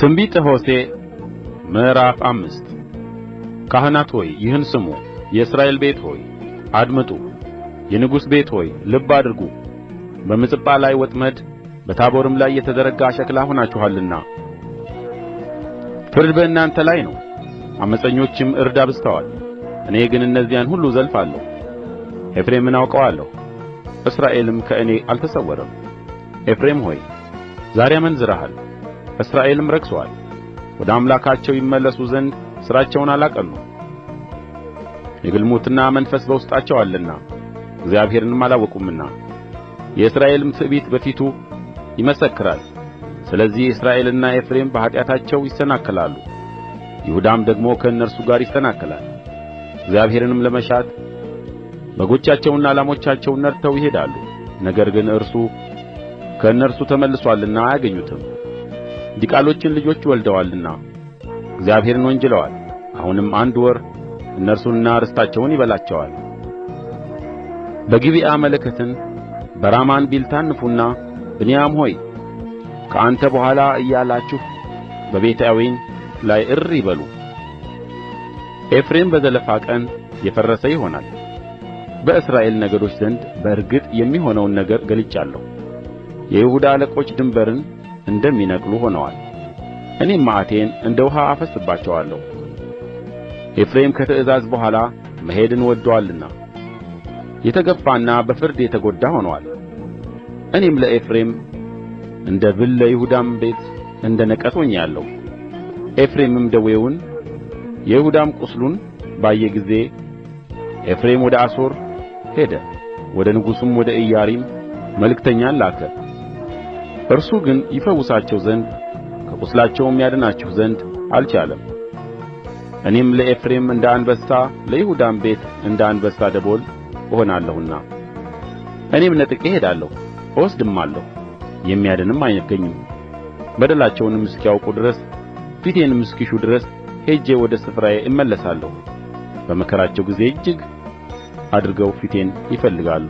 ትንቢተ ሆሴዕ ምዕራፍ 5 ካህናት ሆይ ይህን ስሙ፣ የእስራኤል ቤት ሆይ አድምጡ። የንጉሥ ቤት ሆይ ልብ አድርጉ። በምጽጳ ላይ ወጥመድ በታቦርም ላይ የተዘረጋ አሽክላ ሆናችኋልና ፍርድ በእናንተ ላይ ነው፣ ዓመፀኞችም እርድ አብዝተዋል። እኔ ግን እነዚያን ሁሉ እዘልፋለሁ። ኤፍሬምን አውቀዋለሁ፣ እስራኤልም ከእኔ አልተሰወረም። ኤፍሬም ሆይ ዛሬ አመንዝረሃል፣ እስራኤልም ረክሶአል። ወደ አምላካቸው ይመለሱ ዘንድ ሥራቸውን አላቀኑም። የግልሙትና መንፈስ በውስጣቸው አለና እግዚአብሔርንም አላወቁምና። የእስራኤልም ትዕቢት በፊቱ ይመሰክራል። ስለዚህ እስራኤልና ኤፍሬም በኃጢአታቸው ይሰናከላሉ፣ ይሁዳም ደግሞ ከእነርሱ ጋር ይሰናከላል። እግዚአብሔርንም ለመሻት በጎቻቸውንና ላሞቻቸውን ነድተው ይሄዳሉ። ነገር ግን እርሱ ከእነርሱ ተመልሶአልና አያገኙትም። ዲቃሎችን ልጆች ወልደዋልና እግዚአብሔርን ወንጅለዋል። አሁንም አንድ ወር እነርሱንና ርስታቸውን ይበላቸዋል። በጊብዓ መለከትን በራማ እንቢልታን ንፉና ብንያም ሆይ ከአንተ በኋላ እያላችሁ በቤትአዌን ላይ እሪ በሉ። ኤፍሬም በዘለፋ ቀን የፈረሰ ይሆናል። በእስራኤል ነገዶች ዘንድ በእርግጥ የሚሆነውን ነገር ገልጫለሁ። የይሁዳ አለቆች ድንበርን እንደሚነቅሉ ሆነዋል። እኔም መዓቴን እንደ ውኃ አፈስስባቸዋለሁ። ኤፍሬም ከትእዛዝ በኋላ መሄድን ወድዶአልና የተገፋና በፍርድ የተጐዳ ሆኖአል። እኔም ለኤፍሬም እንደ ብል ለይሁዳም ቤት እንደ ነቀዝ ሆኜአለሁ። ኤፍሬምም ደዌውን ይሁዳም ቍስሉን ባየ ጊዜ ኤፍሬም ወደ አሦር ሄደ፣ ወደ ንጉሡም ወደ ኢያሪም መልእክተኛን ላከ። እርሱ ግን ይፈውሳቸው ዘንድ ከቍስላቸውም ያድናቸው ዘንድ አልቻለም። እኔም ለኤፍሬም እንደ አንበሳ ለይሁዳም ቤት እንደ አንበሳ ደቦል እሆናለሁና እኔም ነጥቄ እሄዳለሁ፣ እወስድማለሁ፣ የሚያድንም አይገኝም። በደላቸውንም እስኪያውቁ ድረስ ፊቴንም እስኪሹ ድረስ ሄጄ ወደ ስፍራዬ እመለሳለሁ። በመከራቸው ጊዜ እጅግ አድርገው ፊቴን ይፈልጋሉ።